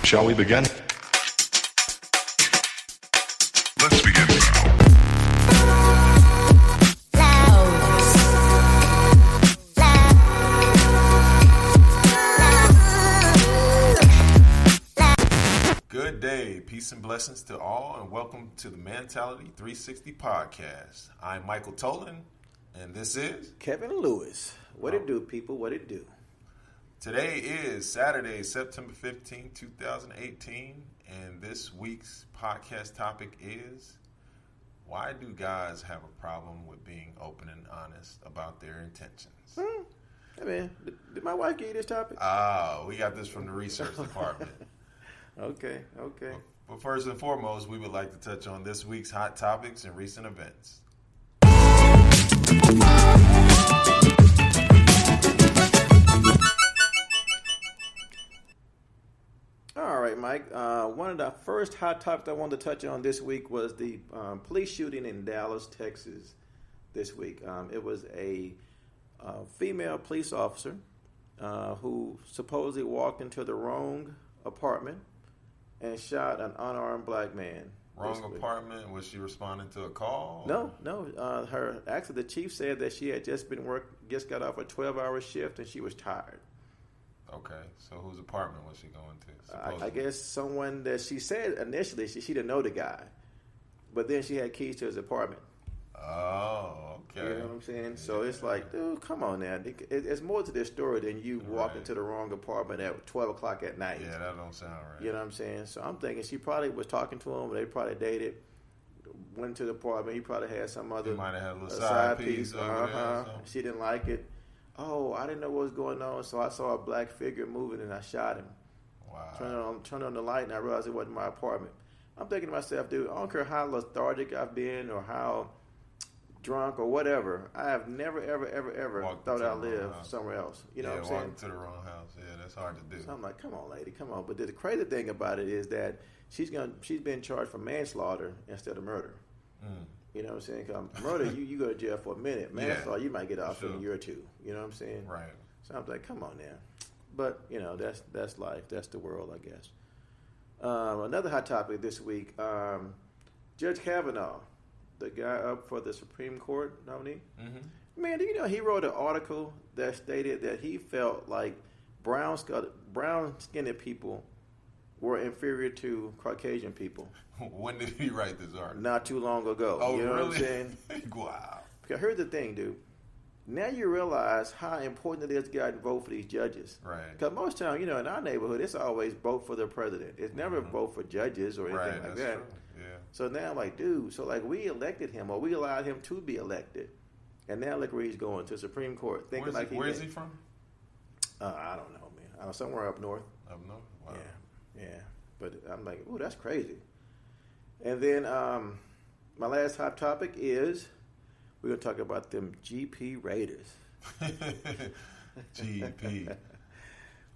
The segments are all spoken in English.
Shall we begin? Let's begin. Good day, peace and blessings to all, and welcome to the Mentality 360 podcast. I'm Michael Tolan, and this is Kevin Lewis. What it do, people? What it do? Today is Saturday, September 15, 2018, and this week's podcast topic is, why do guys have a problem with being open and honest about their intentions? Hey man, did my wife give you this topic? We got this from the research department. Okay. But first and foremost, we would like to touch on this week's hot topics and recent events. All right, Mike. One of the first hot topics I wanted to touch on this week was the police shooting in Dallas, Texas this week. It was a female police officer who supposedly walked into the wrong apartment and shot an unarmed black man. Wrong apartment? Was she responding to a call? No. The chief said that she had just got off a 12-hour shift and she was tired. Okay, so whose apartment was she going to? I guess someone that she said initially she didn't know the guy, but then she had keys to his apartment. Oh, okay. You know what I'm saying? So it's like, dude, come on now. It's more to this story than you walking to the wrong apartment at 12 o'clock at night. Yeah, that don't sound right. You know what I'm saying? So I'm thinking she probably was talking to him. They probably dated. Went to the apartment. He probably had some other. He might have had a little side piece over there. She didn't like it. Oh, I didn't know what was going on, so I saw a black figure moving and I shot him. Wow. Turned on the light and I realized it wasn't my apartment. I'm thinking to myself, dude, I don't care how lethargic I've been or how drunk or whatever. I have never, ever thought I'd live somewhere else. You know what I'm saying? Walking to the wrong house. Yeah, that's hard to do. So I'm like, come on, lady, come on. But the crazy thing about it is that she's been charged for manslaughter instead of murder. You know what I'm saying? 'Cause murder, you go to jail for a minute. Manslaughter, you might get off in a year or two. You know what I'm saying? Right. So I'm like, come on now. But, that's life. That's the world, I guess. Another hot topic this week, Judge Kavanaugh, the guy up for the Supreme Court nominee. Mm-hmm. Man, do you know he wrote an article that stated that he felt like brown-skinned people were inferior to Caucasian people. When did he write this article? Not too long ago. Oh, you know really? What I'm saying? Wow. Because here's the thing, dude. Now you realize how important it is to get out and vote for these judges. Right. Because most times, in our neighborhood, it's always vote for the president. It's never vote for judges or anything like that. True. Yeah. So now I'm like, dude, we elected him or we allowed him to be elected. And now look where he's going, to the Supreme Court. Where is he from? I don't know, man. Somewhere up north. Up north? Wow. Yeah. But I'm like, ooh, that's crazy. And then my last hot topic is we're going to talk about them GP Raiders. GP.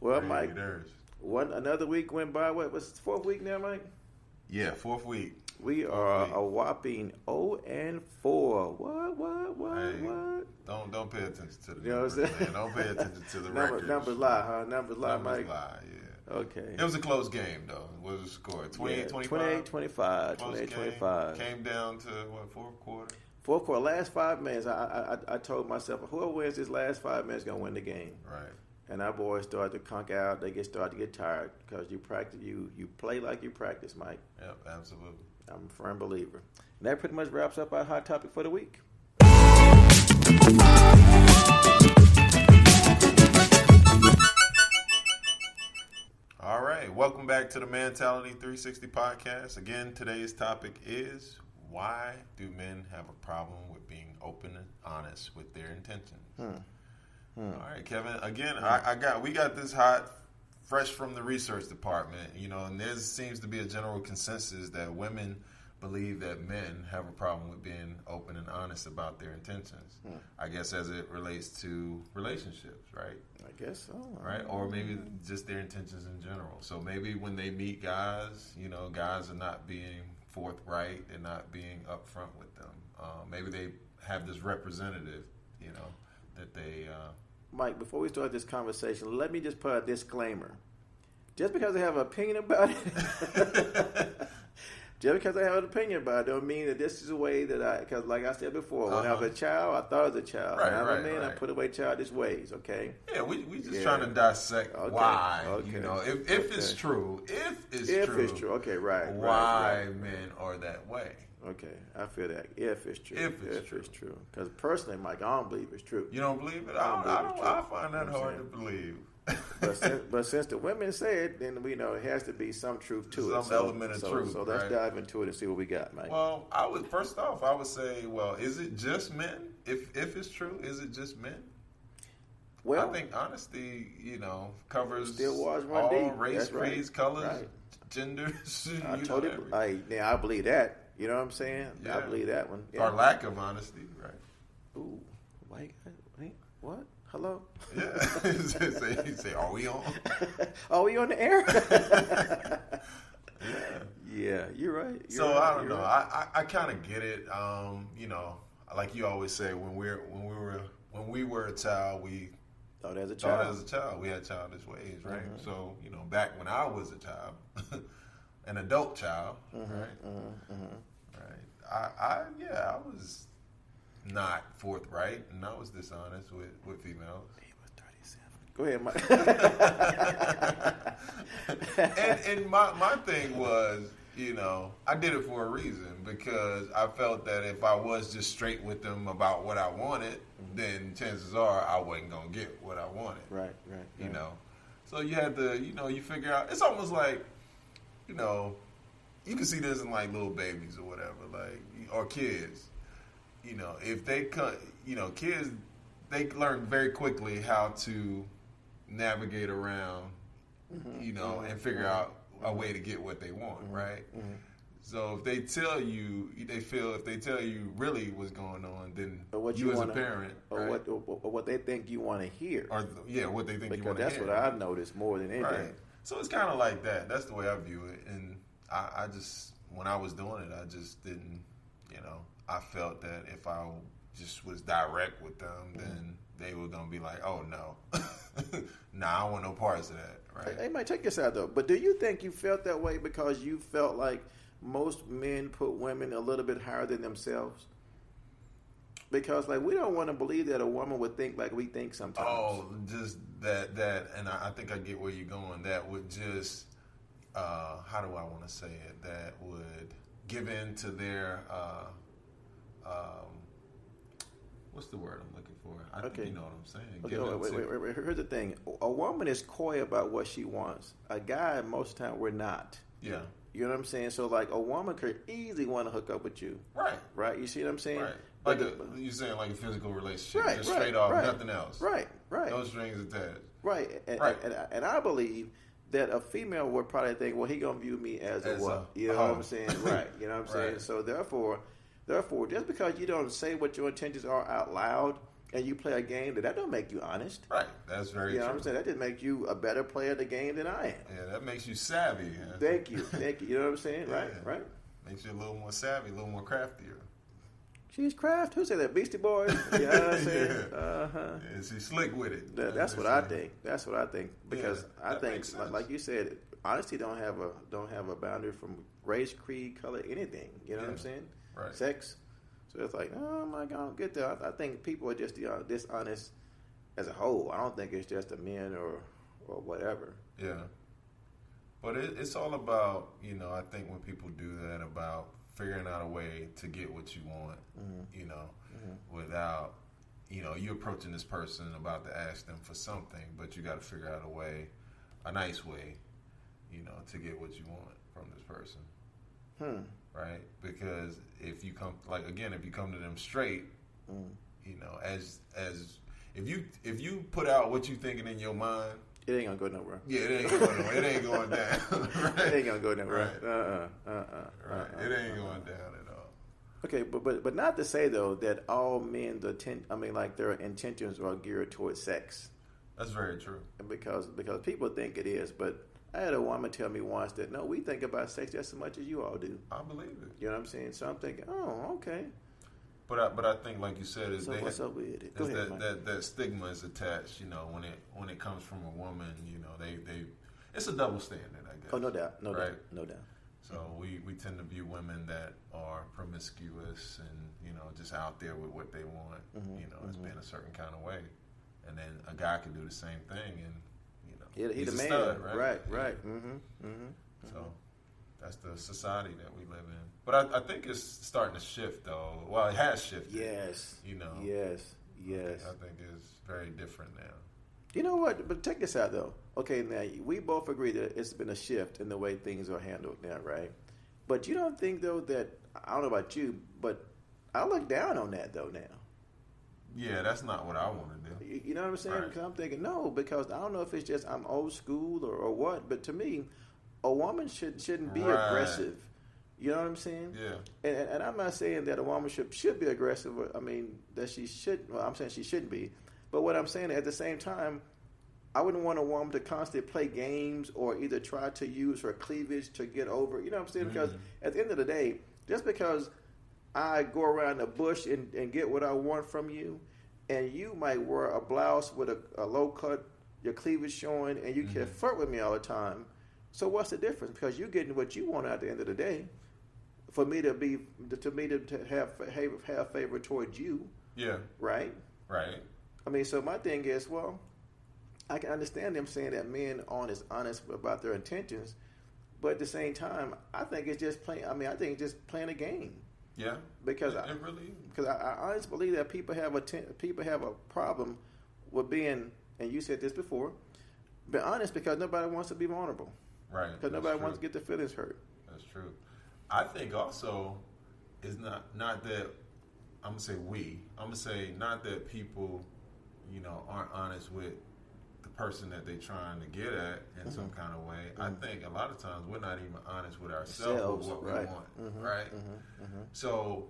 Well, Raiders. Mike, another week went by. What was the fourth week now, Mike? Yeah, fourth week. We are a whopping 0-4. What? Don't pay attention to the numbers, man. Don't pay attention to the records. Numbers lie, huh? Numbers lie, Mike. Lie, yeah. Okay. It was a close game, though. What was the score? 28-25? 28-25. 28-25. Came down to, fourth quarter? Fourth quarter, last 5 minutes, I told myself, whoever wins this last 5 minutes is going to win the game. Right. And our boys start to conk out. They start to get tired because you practice. You play like you practice, Mike. Yep, absolutely. I'm a firm believer. And that pretty much wraps up our hot topic for the week. All right. Welcome back to the Mentality 360 podcast. Again, today's topic is, why do men have a problem with being open and honest with their intentions? All right, Kevin. Again, we got this hot, fresh from the research department, and there seems to be a general consensus that women believe that men have a problem with being open and honest about their intentions. I guess as it relates to relationships, right? I guess so. Right? Or maybe just their intentions in general. So maybe when they meet guys, guys are not being forthright and not being upfront with them. Maybe they have this representative, that they... Mike, before we start this conversation, let me just put a disclaimer. Just because I have an opinion about it, just because I have an opinion about it, don't mean that this is the way that because like I said before, when I was a child, I thought as a child. Right, when I was right, a man, I right. put away childish ways, okay? Yeah, we just Yeah. trying to dissect Okay, why, okay, you know, if it's okay. true, if If true, it's true, okay, right. why men are that way. Okay, I feel that. If it's true. If it's true. Because personally, Mike, I don't believe it's true. You don't believe it? I don't believe it's true. I find that You know what I'm hard to saying? believe. But since the women say it, then we know it has to be some truth to it. Some element of truth, So let's right? dive into it and see what we got, Mike. Well, first off, I would say, well, is it just men? If it's true, is it just men? Well, I think honesty, you know, covers Still was one all deep. race, That's right. creeds, colors, Right. genders. I you know, totally. everything. I believe that. You know what I'm saying? I Yeah. believe that one. Or lack of honesty, right? Ooh, Mike, wait, what? Hello? Yeah. You say, are we on? Are we on the air? Yeah. Yeah, you're right. So You're right, I don't you're know. right. I kind of get it. You know, like you always say, when we were a child, we Thought as a thought child. as a child we had childish ways, right? Mhm. So you know, back when I was a child, an adult child, right? Right. I was not forthright, and I was dishonest with females. He was 37. Go ahead, Mike. And my thing was, you know, I did it for a reason because I felt that if I was just straight with them about what I wanted, then chances are I wasn't gonna get what I wanted. Right. You know, so you had to, you know, you figure out. It's almost like, you know, you can see this in like little babies or whatever, like or kids. You know, if they cut, you know, kids, they learn very quickly how to navigate around, you know, and figure out a way to get what they want, right? So if they tell you, if they tell you really what's going on, then Or what you as wanna- a parent, or right? what they think you want to hear. Or what they think you Because want to that's hear. what I've noticed more than anything. Right. So it's kind of like that. That's the way I view it. And I just, when I was doing it, I just didn't, you know, I felt that if I just was direct with them, then they were going to be like, oh, no. Nah, I don't want no parts of that, right? Hey, Mike, check this out, though. But do you think you felt that way because you felt like most men put women a little bit higher than themselves? Because, like, we don't want to believe that a woman would think like we think sometimes. Oh, just that, and I think I get where you're going. That would just, how do I want to say it? That would give in to their, what's the word I'm looking for? I think you know what I'm saying. Okay, Give in to- wait. Here's the thing. A woman is coy about what she wants. A guy, most of the time, we're not. Yeah, You know what I'm saying? So, like, a woman could easily want to hook up with you. right. Right? You see what I'm saying? Right. But Like you're saying, like a physical relationship, Right, just right, straight off, right. nothing else. Right. No strings attached. Right. Right. And I believe that a female would probably think, well, he going to view me as a what? You know what I'm saying? Right. You know what I'm saying? Right. So, therefore, just because you don't say what your intentions are out loud and you play a game, that don't make you honest. Right. That's very You know true. what I'm saying? That just makes you a better player of the game than I am. Yeah, that makes you savvy. Huh? Thank you. You know what I'm saying? Yeah. Right. Makes you a little more savvy, a little more craftier. She's craft. Who said that? Beastie Boys? You know what I'm saying? Yeah. Uh-huh. Yeah, she's slick with it. That's what I think. That's what I think because Yeah, I that think, makes sense. like you said, honesty don't have a boundary from race, creed, color, anything. You know what I'm Yeah. saying? Right. Sex. So it's like, oh my God, I don't get that. I think people are just dishonest as a whole. I don't think it's just the men or whatever. Yeah. But it's all about, you know, I think when people do that, about figuring out a way to get what you want, you know, without, you know, you approaching this person about to ask them for something, but you got to figure out a way, a nice way, you know, to get what you want from this person. Right? Because if you come, like, again, if you come to them straight, you know, as if you put out what you thinking in your mind, It ain't gonna go nowhere. yeah, it ain't going nowhere. It ain't going down. Right? It ain't gonna go nowhere. Right. Right. It ain't going down at all. Okay, but not to say though that all men their intentions are geared towards sex. That's very true. Because people think it is, but I had a woman tell me once that no, we think about sex just as much as you all do. I believe it. You know what I'm saying? So I'm thinking, oh, okay. But I think, like you said, is So what's up with it? Go ahead, Mike. that stigma is attached. You know, when it comes from a woman, you know, they it's a double standard, I guess. Oh, no doubt, no right? doubt, no doubt. So we tend to view women that are promiscuous and, just out there with what they want, as being a certain kind of way. And then a guy can do the same thing and, He's a man. stud, right? Right. So that's the society that we live in. But I think it's starting to shift, though. Well, it has shifted. Yes. Yes. I think it's very different now. You know what? But check this out, though. Okay, now we both agree that it's been a shift in the way things are handled now, right? But you don't think, though, that I don't know about you, but I look down on that, though, now. Yeah, that's not what I want to do. You know what I'm saying? Right. Because I'm thinking, no, because I don't know if it's just I'm old school or what, but to me, a woman shouldn't be aggressive. You know what I'm saying? Yeah. And I'm not saying that a woman should be aggressive. I mean, that she should. Well, I'm saying she shouldn't be. But what I'm saying at the same time, I wouldn't want a woman to constantly play games or either try to use her cleavage to get over. You know what I'm saying? Because at the end of the day, just because I go around the bush and get what I want from you, and you might wear a blouse with a low cut, your cleavage showing, and you can flirt with me all the time. So what's the difference? Because you're getting what you want at the end of the day. For me to have favor towards you. Yeah. Right. Right. I mean, so my thing is, well, I can understand them saying that men aren't honest about their intentions, but at the same time, I think it's just playing. I think it's just playing a game. Yeah, because it really. Because I honestly believe that people have a problem with being, and you said this before, be honest because nobody wants to be vulnerable. Right. Because nobody wants to get their feelings hurt. That's true. I think also it's not that I'm gonna say we. I'm gonna say not that people, aren't honest with the person that they're trying to get at in some kind of way. I think a lot of times we're not even honest with ourselves with what we want, right? So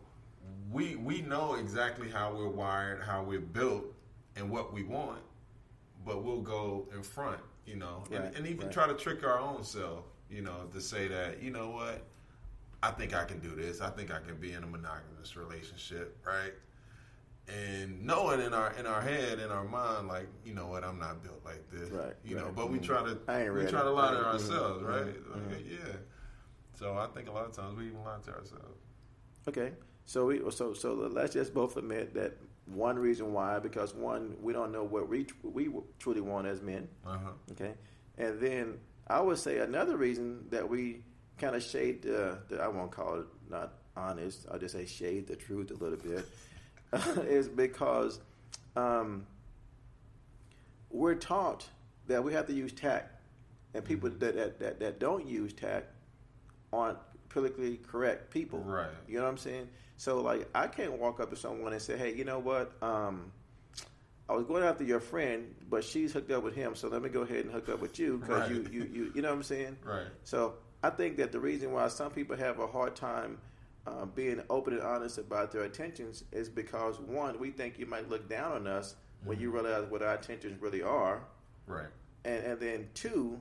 we know exactly how we're wired, how we're built, and what we want, but we'll go in front, and even try to trick our own self, to say that, you know what, I think I can do this. I think I can be in a monogamous relationship, right? And knowing in our head, in our mind, like, you know what, I'm not built like this, but we try to lie to ourselves, right? Yeah. So I think a lot of times we even lie to ourselves. Okay, so let's just both admit that one reason why, because one, we don't know what we truly want as men. Okay, and then I would say another reason that we kind of shade I won't call it not honest. I'll just say shade the truth a little bit. Is because we're taught that we have to use tact, and people that don't use tact aren't politically correct people. Right. You know what I'm saying? So, like, I can't walk up to someone and say, hey, you know what? I was going after your friend, but she's hooked up with him, so let me go ahead and hook up with you because you know what I'm saying? Right. So I think that the reason why some people have a hard time being open and honest about their intentions is because, one, we think you might look down on us when you realize what our intentions really are. Right. And then, two,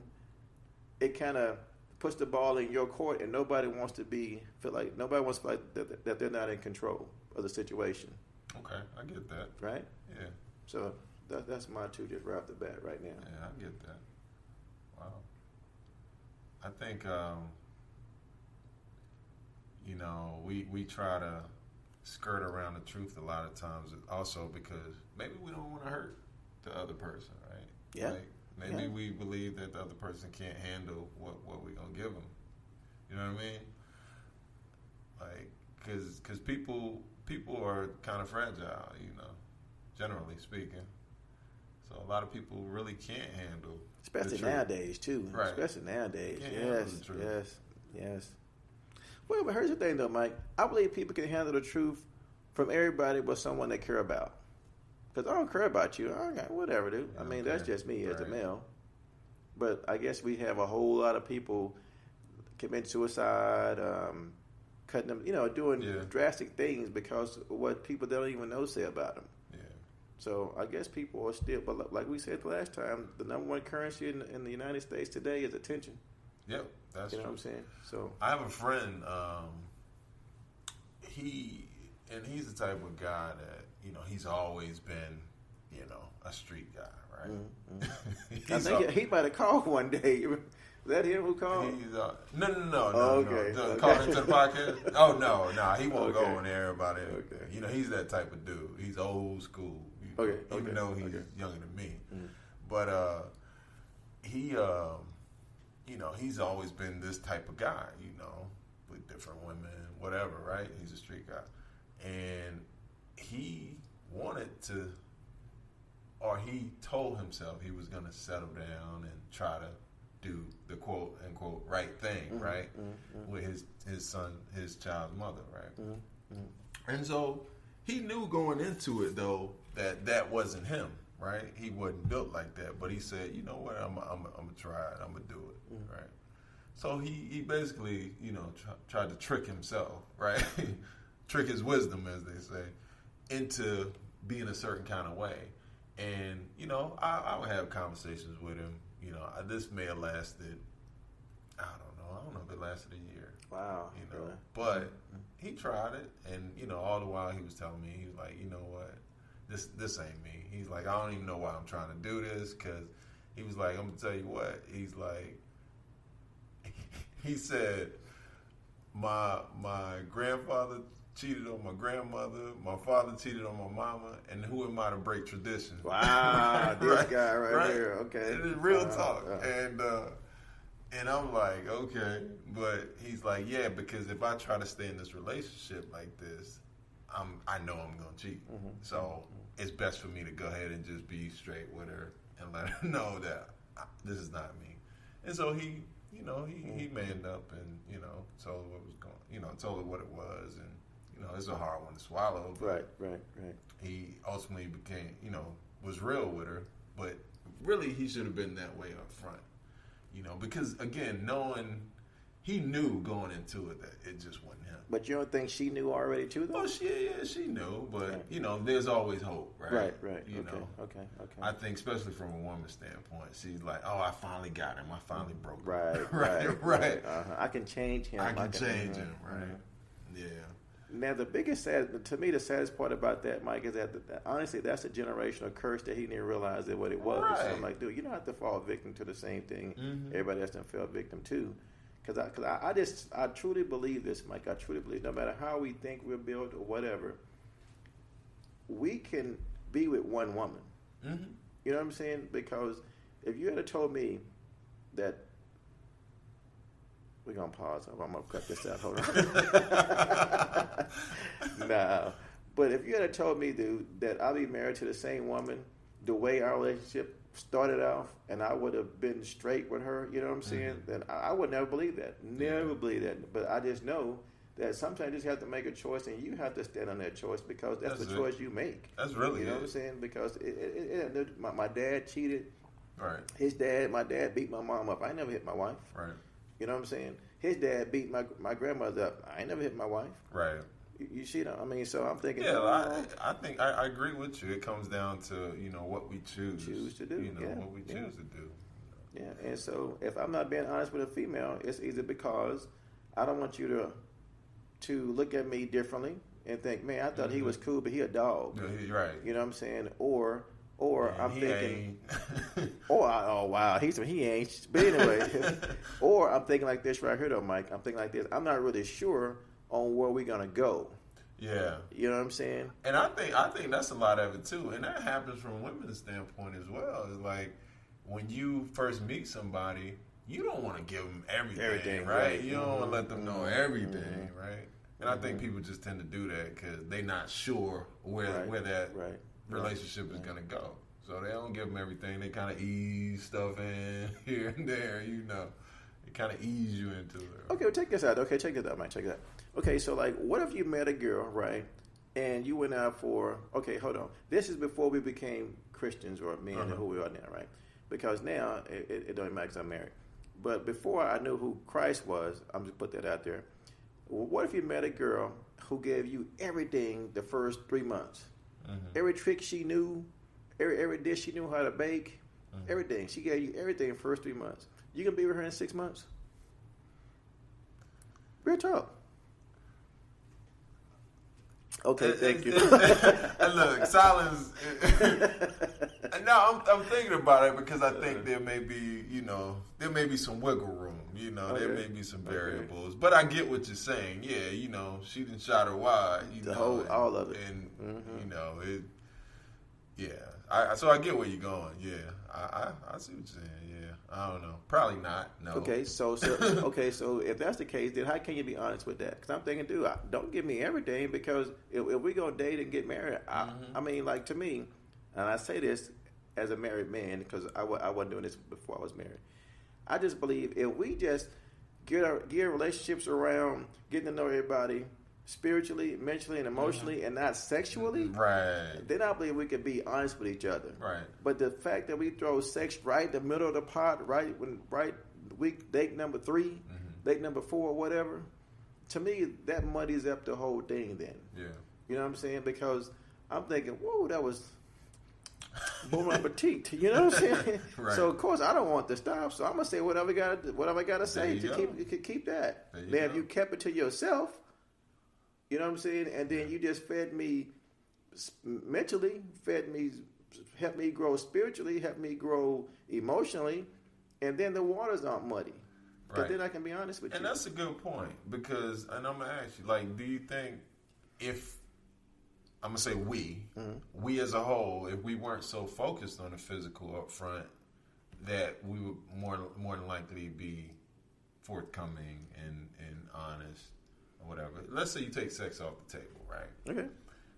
it kind of puts the ball in your court, and nobody wants to feel like that they're not in control of the situation. Okay, I get that. Right? Yeah. So that's my two just right off the bat right now. Yeah, I get that. Wow. I think we try to skirt around the truth a lot of times, also because maybe we don't want to hurt the other person, right? Yeah. Like maybe we believe that the other person can't handle what we're gonna give them. You know what I mean? Like, because people are kind of fragile, generally speaking. So a lot of people really can't handle, especially nowadays too. Right. Especially nowadays. Can't handle the truth. Yes. Well, but here's the thing, though, Mike. I believe people can handle the truth from everybody but someone they care about. Because I don't care about you. I got whatever, dude. I mean, that's just me as a male. But I guess we have a whole lot of people commit suicide, cutting them, doing drastic things because of what people don't even know say about them. Yeah. So I guess people are still, but like we said last time, the number one currency in the United States today is attention. Yep, that's true. You know what I'm saying? So I have a friend. He's the type of guy that he's always been a street guy, right? Mm-hmm. I think he might have called one day. Is that him who called? No. Okay. Call into the podcast? Oh, no, he won't go Okay. on there about it. Okay. He's that type of dude. He's old school. Okay. Even though he's younger than me. But he's always been this type of guy, with different women, whatever, right? He's a street guy. And he wanted to, or he told himself he was going to settle down and try to do the quote unquote right thing, right? With his child's mother, right? And so he knew going into it though that wasn't him, right? He wasn't built like that, but he said, you know what, I'm gonna try it, I'm gonna do it, right? So he basically, tried to trick himself, right? Trick his wisdom, as they say, into being a certain kind of way. And, I would have conversations with him. This may have lasted, I don't know if it lasted a year. Wow. Really? But he tried it. And, all the while he was telling me, he was like, you know what, this ain't me. He's like, I don't even know why I'm trying to do this, because he was like, I'm going to tell you what. He's like, he said, my grandfather cheated on my grandmother, my father cheated on my mama, and who am I to break tradition? Wow, this Right? guy right here. Okay. It is real talk. And I'm like, okay. But he's like, yeah, because if I try to stay in this relationship like this, I know I'm going to cheat. So it's best for me to go ahead and just be straight with her and let her know that this is not me. And so he manned up and, told her what was going, told her what it was. And, it's a hard one to swallow. But Right. he ultimately became, was real with her. But really, he should have been that way up front. Because, again, he knew going into it that it just wasn't him. But you don't think she knew already too, though? Oh, she knew. But, there's always hope, right? Right. Okay. I think, especially from a woman's standpoint, she's like, oh, I finally got him. I finally broke him. Right. I can change him. I can change him, right? Yeah. Now, to me, the saddest part about that, Mike, is that honestly, that's a generational curse that he didn't realize that what it was. Right. So I'm like, dude, you don't have to fall victim to the same thing everybody else done fell victim to. Because I truly believe this, Mike. I truly believe no matter how we think we're built or whatever, we can be with one woman. You know what I'm saying? Because if you had told me that, we're going to pause. I'm going to cut this out. Hold on. Nah. But if you had told me, dude, that I'll be married to the same woman the way our relationship started off, and I would have been straight with her, you know what I'm saying? Then I would never believe that. Never believe that. But I just know that sometimes you just have to make a choice, and you have to stand on that choice because that's the choice you make. That's really You know what I'm saying? Because my dad cheated. Right. My dad beat my mom up. I never hit my wife. Right. You know what I'm saying? His dad beat my grandmother up. I ain't never hit my wife. Right. You see that? I mean, so I'm thinking. Yeah, I think I agree with you. It comes down to what we choose to do. What we choose to do. Yeah, and so if I'm not being honest with a female, it's either because I don't want you to look at me differently and think, man, I thought he was cool, but he a dog. Yeah, he's right. You know what I'm saying? Or I'm thinking, ain't. oh wow, he ain't. But anyway, or I'm thinking like this right here though, Mike. I'm thinking like this. I'm not really sure on where we're gonna go. Yeah. You know what I'm saying? And I think that's a lot of it too. And that happens from a women's standpoint as well. It's like when you first meet somebody, you don't want to give them everything, right? You don't want to let them know everything, right? And I think people just tend to do that because they're not sure where that relationship is going to go. So they don't give them everything. They kind of ease stuff in here and there, They kind of ease you into it. Okay, well, check this out. Okay, check this out, Mike. Check it out. Okay, so like, what if you met a girl, right? And you went out for, okay, hold on. This is before we became Christians or men and who we are now, right? Because now, it don't matter because I'm married. But before I knew who Christ was, I'm just put that out there. What if you met a girl who gave you everything the first 3 months? Every trick she knew, every dish she knew how to bake, everything. She gave you everything the first 3 months. You can be with her in 6 months? Real talk. Okay, thank you. And look, silence. No, I'm thinking about it because I think there may be, there may be some wiggle room. There may be some variables. But I get what you're saying. Yeah, she didn't shot her wide. All of it. And so I get where you're going. Yeah, I see what you're saying. Yeah, I don't know. Probably not. No. Okay, so if that's the case, then how can you be honest with that? Because I'm thinking, dude, don't give me everything, because if we go date and get married, I mean, like, to me, and I say this as a married man because I wasn't doing this before I was married. I just believe if we just gear relationships around getting to know everybody spiritually, mentally, and emotionally, and not sexually, right? Then I believe we can be honest with each other, right? But the fact that we throw sex right in the middle of the pot, right week date number 3, date number 4, whatever, to me that muddies up the whole thing. Then, you know what I'm saying? Because I'm thinking, whoa, that was bon appetit. You know what I'm saying? Right. So of course I don't want to stop. So I'm gonna say whatever I gotta say to keep that. Then if you kept it to yourself. You know what I'm saying? And then you just fed me mentally, helped me grow spiritually, helped me grow emotionally, and then the waters aren't muddy. Because then I can be honest with you. And that's a good point, because, and I'm going to ask you, like, do you think if, I'm going to say we as a whole, if we weren't so focused on the physical up front, that we would more than likely be forthcoming and honest? Whatever. Let's say you take sex off the table, right? Okay.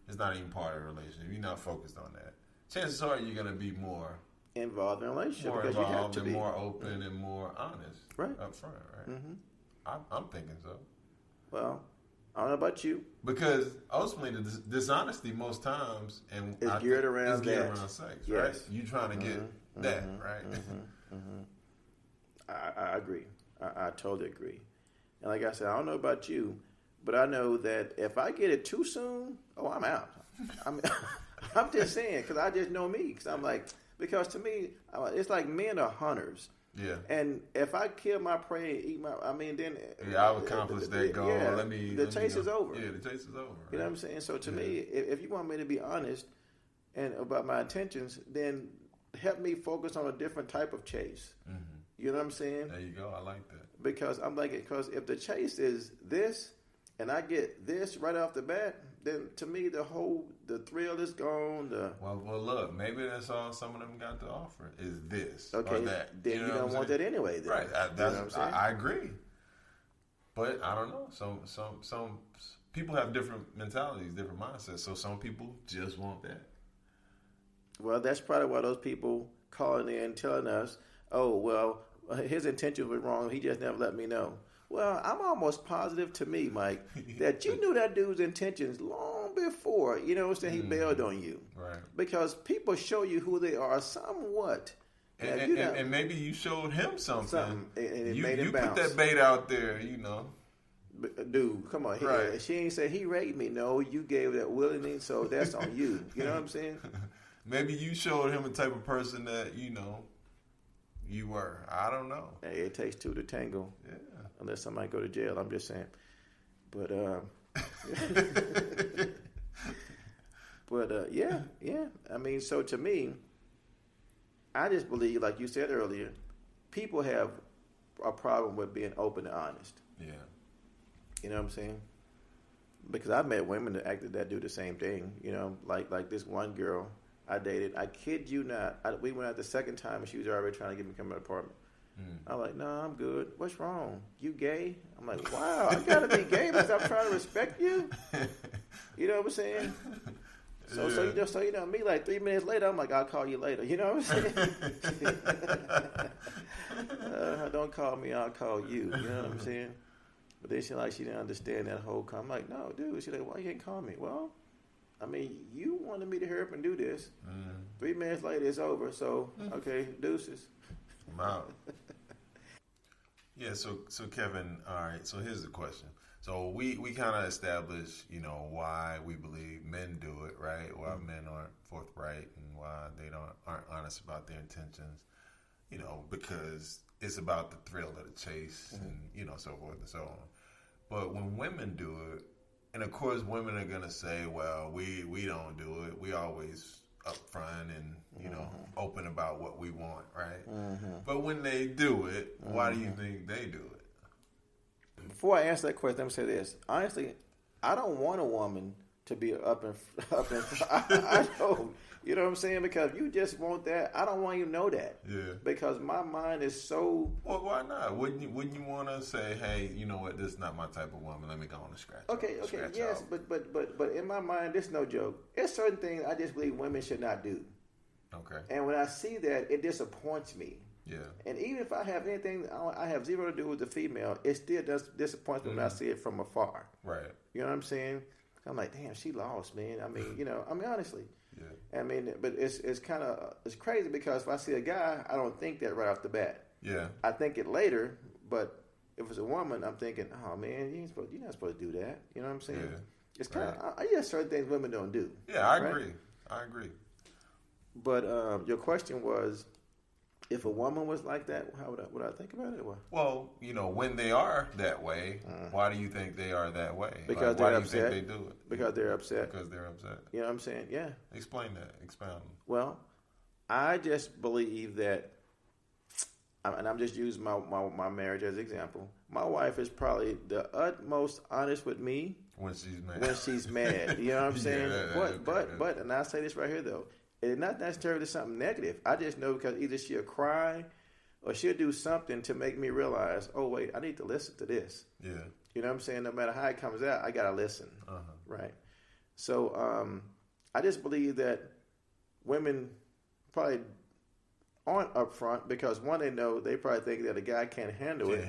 It's not even part of the relationship. You're not focused on that. Chances are you're going to be more involved in a relationship. More because involved you have to and be more open and more honest. Right. Up front, right? I'm thinking so. Well, I don't know about you. Because ultimately the dishonesty most times is geared around sex, yes. right? You trying to get that, right? I agree. I totally agree. And like I said, I don't know about you, but I know that if I get it too soon, I'm out. I'm just saying, because I just know me. Because to me, it's like men are hunters. Yeah. And if I kill my prey and eat then I've accomplished that goal. Yeah, the chase is over. Yeah, the chase is over. Right? You know what I'm saying? So to me, if you want me to be honest and about my intentions, then help me focus on a different type of chase. You know what I'm saying? There you go. I like that. Because because if the chase is this and I get this right off the bat, then to me the thrill is gone. Well, look, maybe that's all some of them got to offer is this or that. Then you don't want that anyway. Then. Right. You know what I'm saying? I agree. But I don't know. Some people have different mentalities, different mindsets. So some people just want that. Well, that's probably why those people calling in telling us, oh, well, his intentions were wrong. He just never let me know. Well, I'm almost positive to me, Mike, that you knew that dude's intentions long before, you know what I'm saying, he bailed on you. Right. Because people show you who they are somewhat. And maybe you showed him something. And it you made him bounce. Put that bait out there, Dude, come on. Right. She ain't say he raped me. No, you gave that willingly, so that's on you. You know what I'm saying? Maybe you showed him the type of person that, you were. I don't know. Hey, it takes two to tango. Yeah. Unless somebody go to jail, I'm just saying. But yeah. I mean, so to me, I just believe, like you said earlier, people have a problem with being open and honest. Yeah. You know what I'm saying? Because I've met women that do the same thing. Like this one girl I dated. I kid you not. We went out the second time and she was already trying to get me to come to an apartment. I'm like, no, I'm good. What's wrong? You gay? I'm like, wow, I gotta be gay because I'm trying to respect you. You know what I'm saying? So you know me, like 3 minutes later, I'm like, I'll call you later. You know what I'm saying? Don't call me, I'll call you. You know what I'm saying? But then she didn't understand that whole I'm like, no, dude. She's like, why you can't call me? Well, I mean, you wanted me to hurry up and do this. 3 minutes later, it's over. So, okay, deuces. I'm out. Yeah, so Kevin, all right, so here's the question. So we kind of established, why we believe men do it, right? Why men aren't forthright and why they aren't honest about their intentions, because it's about the thrill of the chase and, so forth and so on. But when women do it, And of course, women are gonna say, "Well, we don't do it. We always upfront and open about what we want, right?" But when they do it, why do you think they do it? Before I answer that question, let me say this. Honestly, I don't want a woman to be up and I don't. You know what I'm saying? Because you just want that. I don't want you to know that. Yeah. Because my mind is so. Well, why not? Wouldn't you want to say, "Hey, you know what? This is not my type of woman. Let me go on and scratch." Yes, but in my mind, this is no joke. There's certain things I just believe women should not do. Okay. And when I see that, it disappoints me. Yeah. And even if I have anything, I have zero to do with the female, it still does disappoint me when I see it from afar. Right. You know what I'm saying? I'm like, damn, she lost, man. I mean, honestly. Yeah. I mean, but it's kind of it's crazy because if I see a guy, I don't think that right off the bat. Yeah. I think it later, but if it's a woman, I'm thinking, oh man, you're not supposed to do that. You know what I'm saying? Yeah. It's kind of I guess certain things women don't do. Yeah, I agree. I agree. But your question was, if a woman was like that, how would I think about it? Or? Well, when they are that way, why do you think they are that way? Because why they're do you upset. think they do it? Because they're upset. Because they're upset. You know what I'm saying? Yeah. Explain that. Expound. Well, I just believe that, and I'm just using my marriage as an example. My wife is probably the utmost honest with me when she's mad. You know what I'm saying? Yeah, but, and I'll say this right here though. It's not necessarily something negative. I just know because either she'll cry or she'll do something to make me realize, oh, wait, I need to listen to this. Yeah. You know what I'm saying? No matter how it comes out, I got to listen. Right? So I just believe that women probably aren't upfront because, one, they probably think that a guy can't handle it.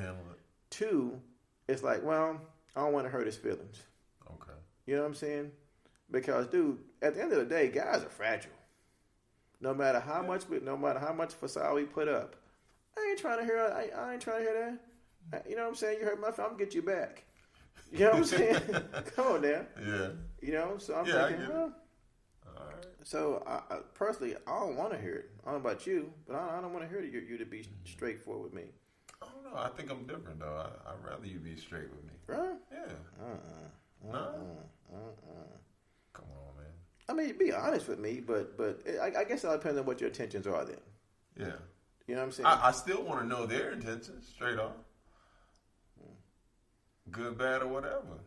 Two, it's like, well, I don't want to hurt his feelings. Okay. You know what I'm saying? Because, dude, at the end of the day, guys are fragile. No matter how much facade we put up, I ain't trying to hear. I ain't trying to hear that. You know what I'm saying? You hurt my feelings, I'm gonna get you back. You know what I'm saying? Come on now. Yeah. So I'm thinking, well. All right. So I personally, I don't want to hear it. I don't know about you, but I don't want to hear you to be straightforward with me. I don't know. I think I'm different though. I'd rather you be straight with me. Right? Yeah. No. Come on, man. I mean, be honest with me, but I guess it all depends on what your intentions are then. Yeah. You know what I'm saying? I still want to know their intentions, straight off. Good, bad, or whatever.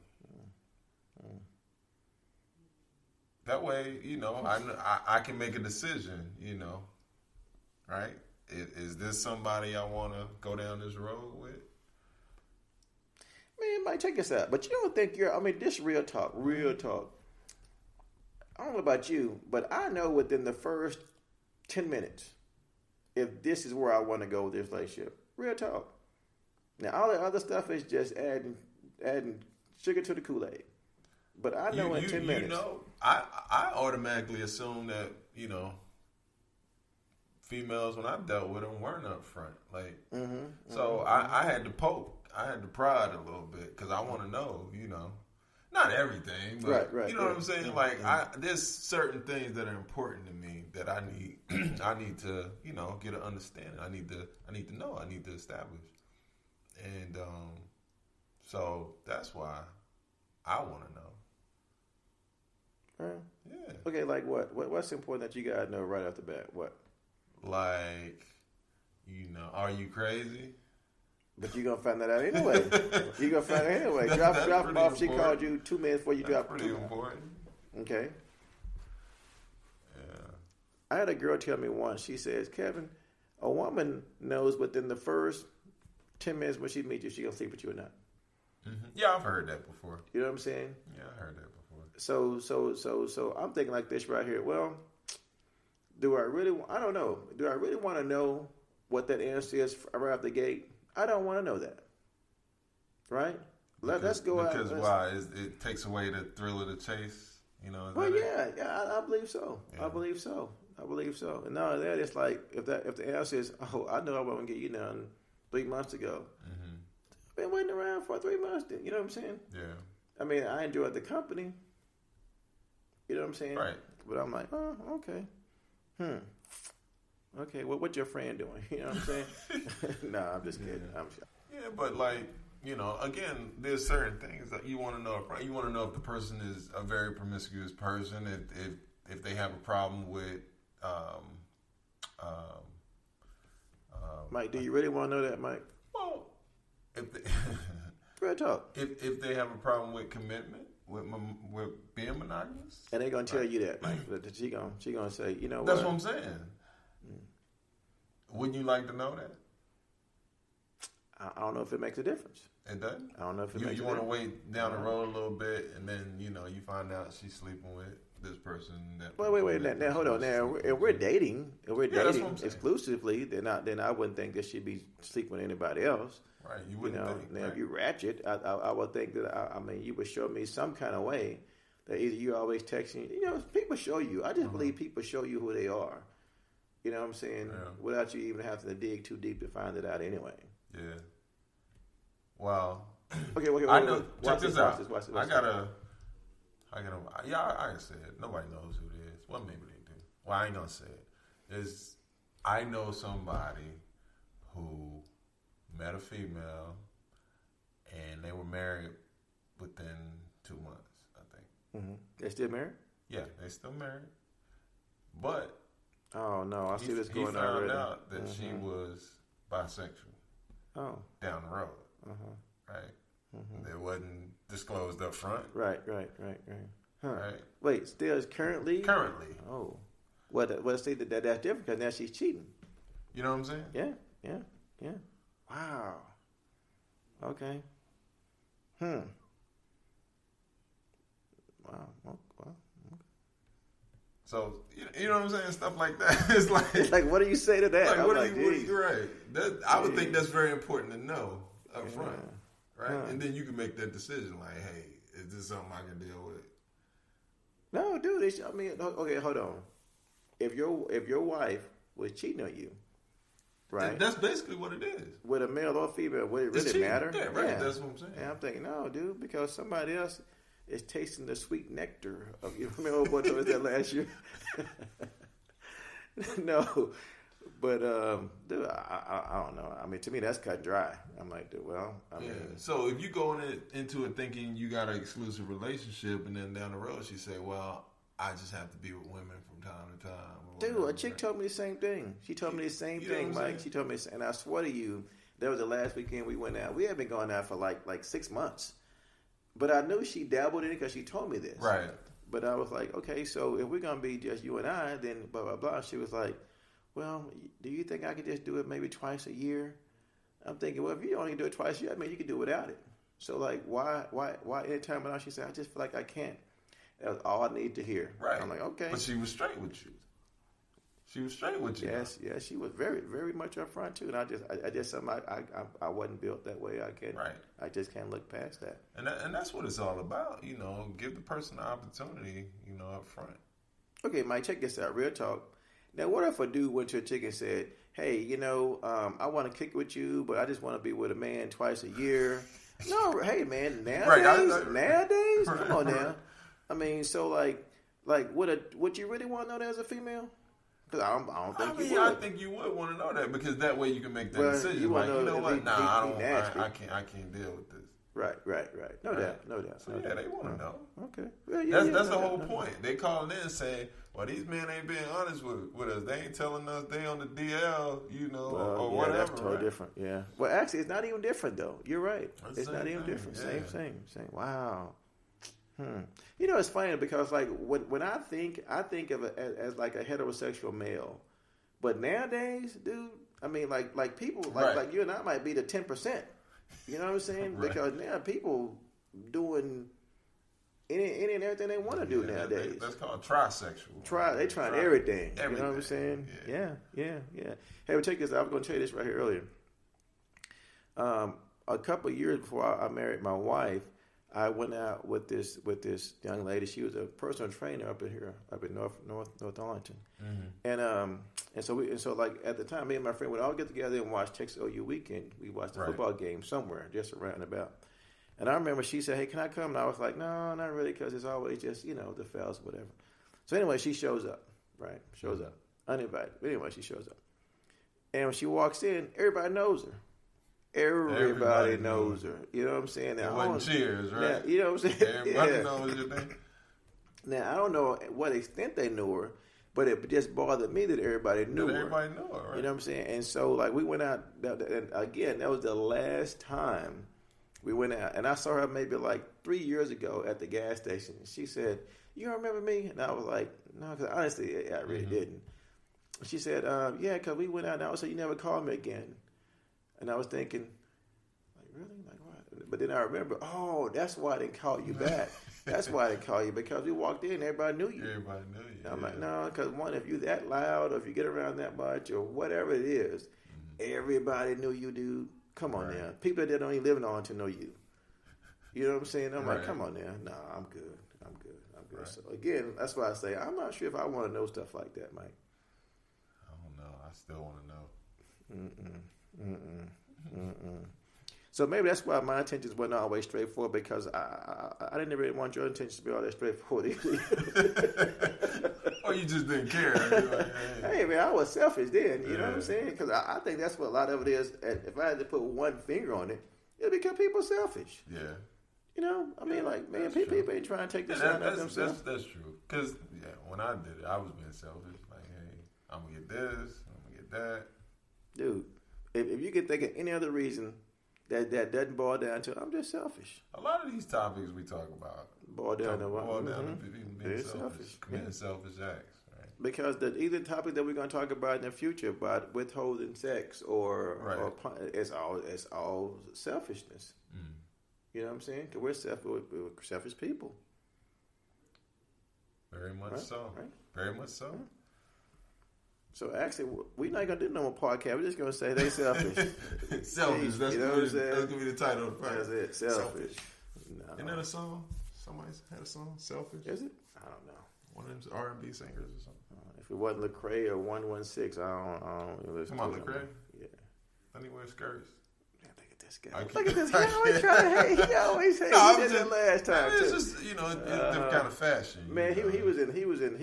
That way, I can make a decision, right? Is this somebody I want to go down this road with? Man, Mike, check this out. But you don't think this real talk. I don't know about you, but I know within the first 10 minutes if this is where I want to go with this relationship. Real talk. Now, all the other stuff is just adding sugar to the Kool-Aid. But I know in 10 minutes. I automatically assume that, females, when I dealt with them, weren't up front. So I had to poke. I had to prod a little bit because I want to know, not everything, but right, you know what I'm saying? There's certain things that are important to me that I need to, get an understanding. I need to know. I need to establish. And so that's why I want to know. Yeah. Okay, like what? What's important that you gotta know right off the bat? What? Like, are you crazy? But you're gonna find that out anyway. You're gonna find it anyway. Drop off. Important. She called you 2 minutes before you dropped. Pretty important. Okay. Yeah. I had a girl tell me once. She says, "Kevin, a woman knows within the first 10 minutes when she meets you, she gonna sleep with you or not." Mm-hmm. Yeah, I've heard that before. You know what I'm saying? Yeah, I heard that before. So I'm thinking like this right here. Well, I don't know. Do I really want to know what that answer is right off the gate? I don't want to know that. Right? Let's go out. Because why? It takes away the thrill of the chase? Well, yeah, I believe so. Yeah. I believe so. And now that it's like, if the answer is, oh, I know I wasn't get you done 3 months ago. Mm-hmm. I've been waiting around for 3 months then. You know what I'm saying? Yeah. I mean, I enjoyed the company. You know what I'm saying? Right. But I'm like, oh, okay. Okay, what's your friend doing? You know what I'm saying? Nah, I'm just kidding. Yeah, but you know, again, there's certain things that you want to know up front. You want to know if the person is a very promiscuous person, if they have a problem with, Mike, do you really want to know that, Mike? well, if they, Real talk. if they have a problem with commitment, with being monogamous, And they're gonna tell you that, Mike. But she gonna say, you know that's what? what I'm saying. Wouldn't you like to know that? I don't know if it makes a difference. It doesn't. I don't know if it You makes a want to difference. wait down the road a little bit, and then you know you find out she's sleeping with this person. That Wait. that Now, hold on. person Now, she's if we're sleeping with. dating, that's what I'm saying. exclusively, then I wouldn't think that she'd be sleeping with anybody else. Right, you You wouldn't know, think. now right? if you ratchet, I would think that I mean you would show me some kind of way that either you're always texting. You know, people show you. I just believe people show you who they are. You know what I'm saying? Yeah. Without you even having to dig too deep to find it out anyway. Yeah. Well, Okay, I know. watch Check this out. watch this. I gotta. Yeah, I can say it. Nobody knows who it is. Well, maybe they do. Well, I ain't gonna say it. I know somebody who met a female, and they were married within 2 months. I think. Mm-hmm. They're still married? Yeah, they still married, but Oh no, I see this he going on found already. out that she was bisexual Oh, down the road. Right? It wasn't disclosed up front. right. Huh. Right? Wait, still is currently? Currently, Oh, well, see that's different because now she's cheating. you know what I'm saying? Yeah. Wow. Okay. Wow. Well, So you know what I'm saying? Stuff like that. It's like, like, what do you say to that? like I'm what like, are you? geez. You're right. I would think that's very important to know up front, right? Yeah. And then you can make that decision. Like, hey, is this something I can deal with? No, dude. I mean, okay, hold on. If your wife was cheating on you, right? That's basically what it is. With a male or female, would it It's really cheating. matter? Yeah, right. That's what I'm saying. And I'm thinking, no, dude, because somebody else is tasting the sweet nectar of you. Remember old boy told us that last year? No. But, dude, I don't know. I mean, to me, that's cut and dry. I'm like, dude, well, I mean. Yeah. So if you go into it thinking you got an exclusive relationship, and then down the road she say, "Well, I just have to be with women from time to time." or Dude, whatever, a chick right? told me the same thing. She told me the same You know thing, what I'm Mike. saying? She told me, and I swear to you, that was the last weekend we went out. We had been going out for like 6 months. But I knew she dabbled in it because she told me this. Right. But I was like, okay, so if we're going to be just you and I, then blah, blah, blah. She was like, well, do you think I could just do it maybe twice a year? I'm thinking, well, if you only do it twice a year, I mean, you can do without it. So, like, why anytime without? She said, I just feel like I can't. That was all I need to hear. Right. I'm like, okay. But she was straight with you. She was straight with you. Yes, she was very, very much up front too, and I just something I wasn't built that way. Right. I just can't look past that. And that's what it's all about. You know, give the person the opportunity. You know, up front. Okay, Mike, check this out. Real talk. Now, what if a dude went to a chick and said, "Hey, you know, I want to kick with you, but I just want to be with a man twice a year." No, hey man, nowadays, come on now. I mean, so like, would you really want to know that as a female? Because I don't think you would. I think you would want to know that because that way you can make that Well, decision. you Like, wanna you know know if what? he- Nah, he I don't. nasty. I can't deal with this. Right. No doubt. So yeah, they want to know. Okay. Well, That's the no whole doubt. point. They calling in and saying, "Well, these men ain't being honest with us. They ain't telling us they on the DL, you know, or whatever." That's totally right? different. Yeah. Well, actually, it's not even different though. You're right. That's It's the not same even thing, different. yeah. Same. Wow. You know, it's funny because like when I think of it as like a heterosexual male, but nowadays, dude, I mean, like people Right. like you and I might be the 10%. You know what I'm saying? Right. Because now people doing any and everything they want to do Yeah, nowadays. that's called trisexual. They trying everything. You know what I'm Everything. saying? Yeah. Hey, well, check this out. I was going to tell you this right here earlier. A couple of years before I married my wife, I went out with this young lady. She was a personal trainer up in North Arlington, and so like at the time, me and my friend would all get together and watch Texas OU weekend. We watched the Right. football game somewhere, just around and about. And I remember she said, "Hey, can I come?" And I was like, "No, not really, because it's always just the fellas, whatever." So anyway, she shows up, right? Shows up, uninvited. But anyway, she shows up, and when she walks in, everybody knows her. Everybody knows her. You know what I'm saying? It wasn't Cheers, right? Now, you know what I'm saying? Everybody knows your name. Now, I don't know what extent they knew her, but it just bothered me that everybody knew her. Everybody knew her, right? You know what I'm saying? And so, like, we went out, and again, that was the last time we went out. And I saw her maybe like 3 years ago at the gas station. She said, "You don't remember me?" And I was like, "No," because honestly, I really didn't. She said, "Yeah, because we went out and I was like, you never called me again." And I was thinking, like, really? Like, what? But then I remember, oh, that's why I didn't call you back. That's why I didn't call you, because we walked in, everybody knew you. Everybody knew you. And I'm like, no, because one, if you that loud, or if you get around that much, or whatever it is, everybody knew you, dude. Come on now. People that don't even live in Arlington know you. You know what I'm saying? I'm like, come on now. No, I'm good. I'm good. I'm good. Right. So, again, that's why I say, I'm not sure if I want to know stuff like that, Mike. I don't know. I still want to know. So maybe that's why my intentions weren't always straightforward, because I didn't really want your intentions to be all that straightforward. Or you just didn't care. Like, hey, man, I was selfish then. You know what I'm saying? Because I think that's what a lot of it is. And if I had to put one finger on it, it'd because people selfish. Yeah. You know? I mean, like, man, people ain't trying to take this shine out themselves. That's true. Because, when I did it, I was being selfish. Like, hey, I'm going to get this, I'm going to get that. Dude, if you can think of any other reason that doesn't boil down to, I'm just selfish. A lot of these topics we talk about boil down to what? Boil down to being selfish. Committing selfish acts, right? Because either topic that we're going to talk about in the future, about withholding sex or it's all selfishness. Mm. You know what I'm saying? Because we're selfish people. Very much so. Right? Very much so. Right. So actually, we're not gonna do no more podcast. We're just gonna say they selfish. Selfish. That's gonna be the title of the podcast. That's it. Selfish. No. Isn't that a song? Somebody had a song. Selfish. Is it? I don't know. One of them R&B singers or something. If it wasn't Lecrae or 116, I don't listen. Come on, Lecrae. Yeah. Let me wear skirts. Look at this guy. Look at this guy. He always trying to hate. He always hate. He did that last time. It's just different kind of fashion. Man, he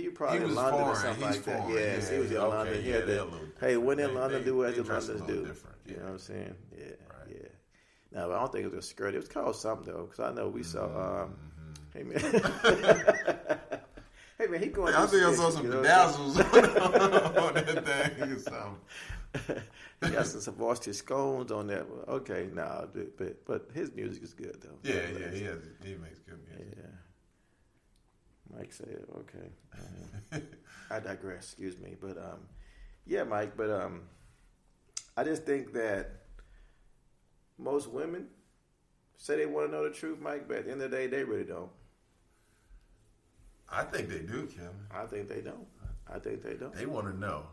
probably in London or something like that. Yes, he was in London. Hey, when in London, do what the Londoners do. You know what I'm saying? Yeah, yeah. No, I don't think it was a skirt. It was called something though, because I know we saw. Hey man. Hey man, he going. I think I saw some bedazzles on that thing or something. He got some varsity scones on that. Okay, nah, but his music is good though. Yeah, he makes good music. Yeah. Mike said, okay. I digress. Excuse me, but yeah, Mike. But I just think that most women say they want to know the truth, Mike, but at the end of the day, they really don't. I think they do, Kevin. I think they don't. They want to know.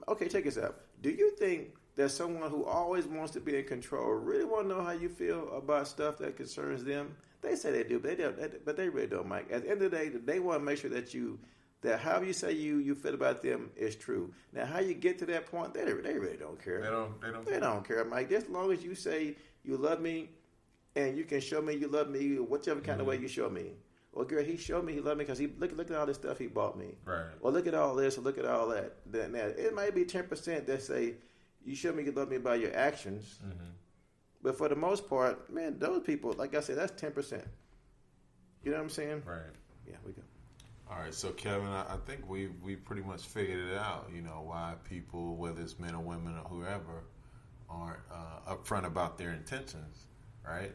Okay, check this out. Do you think that someone who always wants to be in control really want to know how you feel about stuff that concerns them? They say they do, but they really don't, Mike. At the end of the day, they want to make sure that however you say you feel about them is true. Now, how you get to that point, they really don't care. They don't care, Mike. Just as long as you say you love me and you can show me you love me, whichever kind of way you show me. Well, girl, he showed me he loved me because he look at all this stuff he bought me. Right. Or look at all this, or look at all that. Now, it might be 10% that say you showed me you love me by your actions. Mm-hmm. But for the most part, man, those people, like I said, that's 10%. You know what I'm saying? Right. Yeah, we go. All right, so Kevin, I think we pretty much figured it out. You know why people, whether it's men or women or whoever, aren't upfront about their intentions. Right.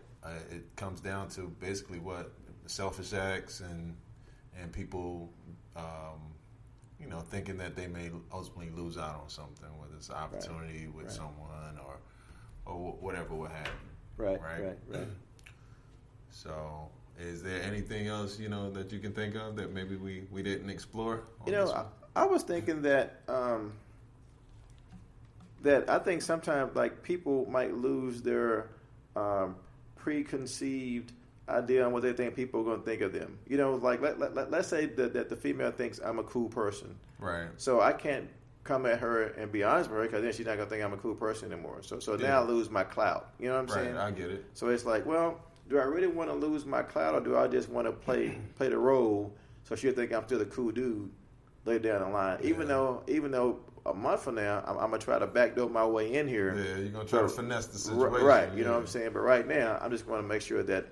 It comes down to basically what. Selfish acts and people, thinking that they may ultimately lose out on something, whether it's an opportunity with someone or whatever would happen. Right. So, is there anything else that you can think of that maybe we didn't explore? I was thinking that that I think sometimes like people might lose their preconceived idea on what they think people are going to think of them. Like let's say that the female thinks I'm a cool person. Right. So I can't come at her and be honest with her because then she's not going to think I'm a cool person anymore. So now I lose my clout. You know what I'm saying? Right, I get it. So it's like, well, do I really want to lose my clout or do I just want to play the role so she'll think I'm still a cool dude later down the line? Yeah. Even though a month from now, I'm gonna try to backdoor my way in here. Yeah, you're gonna try to finesse the situation. Right, you know what I'm saying? But right now, I'm just going to make sure that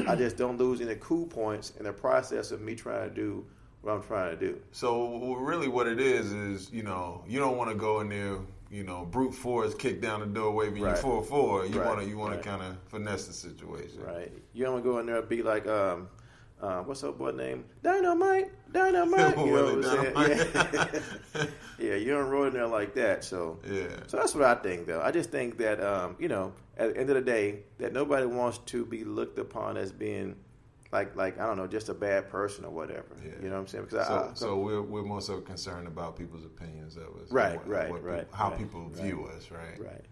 I just don't lose any cool points in the process of me trying to do what I'm trying to do. So really what it is, you know, you don't want to go in there, you know, brute force, kick down the door, waving Right. you 4-4. You Right. want to Right. kind of finesse the situation. Right. You don't want to go in there and be like, what's up boy name? Dynamite. You know what I'm saying? Dynamite. Yeah. Yeah, you don't roll in there like that. So Yeah. So that's what I think, though. I just think that, you know, at the end of the day, that nobody wants to be looked upon as being like I don't know, just a bad person or whatever. Yeah. You know what I'm saying? Because So we're more so concerned about people's opinions of us. Right, and right, what right, people, how right, people view us, right? Right.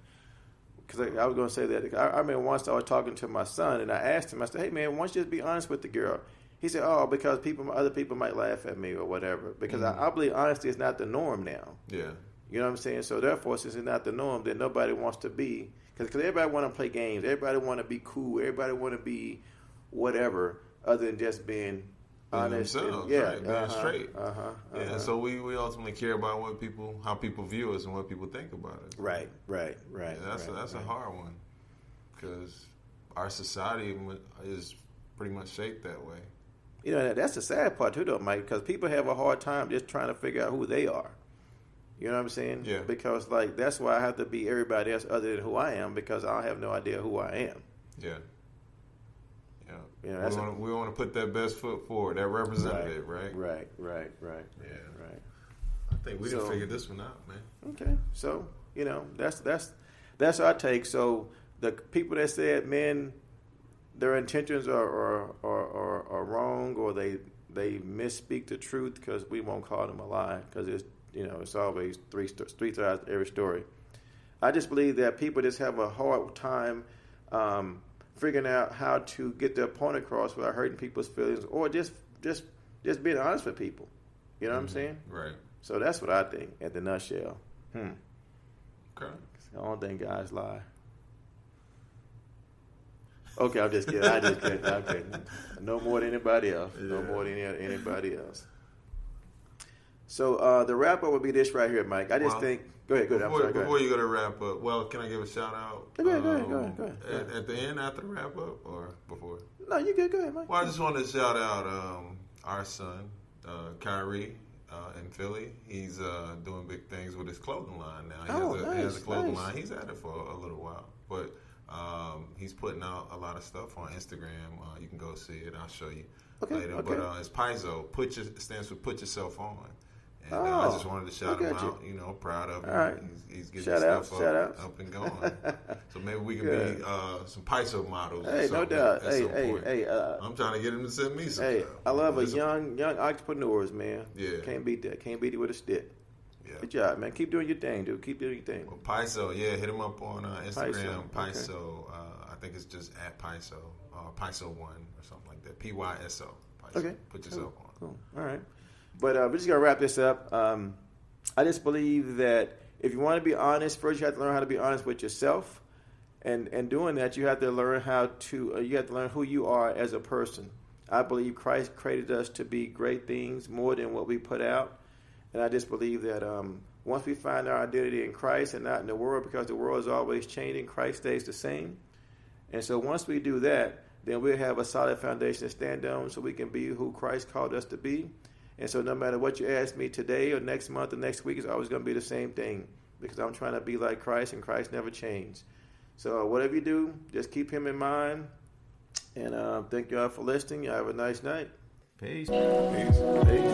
Because I was going to say that. I remember once I was talking to my son, and I asked him, I said, hey, man, why don't you just be honest with the girl? He said, oh, because other people might laugh at me or whatever. Because I believe honesty is not the norm now. Yeah. You know what I'm saying? So therefore, since it's not the norm, then nobody wants to be. Because everybody want to play games. Everybody want to be cool. Everybody want to be whatever other than just being honest. Themselves, Yeah. right? Being straight. Uh-huh. So we ultimately care about how people view us and what people think about us. Right. Yeah, that's a hard one because our society is pretty much shaped that way. You know, that's the sad part too, though, Mike, because people have a hard time just trying to figure out who they are. You know what I'm saying? Yeah. Because, like, that's why I have to be everybody else other than who I am, because I have no idea who I am. Yeah. You know, We want to put that best foot forward, that representative, right? Right. Yeah. Right. I think we done figured this one out, man. Okay. So, you know, that's our take. So the people that said men, their intentions are wrong, or they misspeak the truth, because we won't call them a lie, because it's, you know, it's always three sides to every story. I just believe that people just have a hard time figuring out how to get their point across without hurting people's feelings, or just being honest with people. You know what I'm saying? Right. So that's what I think at the nutshell. Okay. I don't think guys lie. Okay, I'm just kidding. I'm kidding. No more than anybody else. No more than anybody else. So the wrap up would be this right here, Mike. I just think. Go ahead. I'm sorry. Before you go to wrap up, well, can I give a shout out? Go ahead. At the end, after the wrap up, or before? No, you good. Go ahead, Mike. Well, I just wanted to shout out our son, Kyrie, in Philly. He's doing big things with his clothing line now. He has a clothing line. He's at it for a little while, but he's putting out a lot of stuff on Instagram. You can go see it. I'll show you later. Okay. But it's Paizo. Stands for Put Yourself On. And I just wanted to shout him out. You know, proud of him. All right. He's getting Shout stuff out. up and going. So maybe we can be some Paizo models. Hey, no doubt. Hey. I'm trying to get him to send me some Hey, stuff. I love a young entrepreneurs, man. Yeah. Can't beat that. Can't beat it with a stick. Yeah. Good job, man. Keep doing your thing, dude. Keep doing your thing. Well, Paizo, hit him up on Instagram. Paizo, Paizo. I think it's just at Paizo, Paizo1 or something like that. PYSO. Paizo. Okay. Put yourself on. Cool. All right. But we're just going to wrap this up. I just believe that if you want to be honest, first you have to learn how to be honest with yourself. And doing that, you have to learn you have to learn who you are as a person. I believe Christ created us to be great things, more than what we put out. And I just believe that once we find our identity in Christ and not in the world, because the world is always changing, Christ stays the same. And so once we do that, then we'll have a solid foundation to stand on, so we can be who Christ called us to be. And so no matter what you ask me today or next month or next week, it's always going to be the same thing, because I'm trying to be like Christ, and Christ never changed. So whatever you do, just keep him in mind. And thank you all for listening. You have a nice night. Peace. Peace. Peace.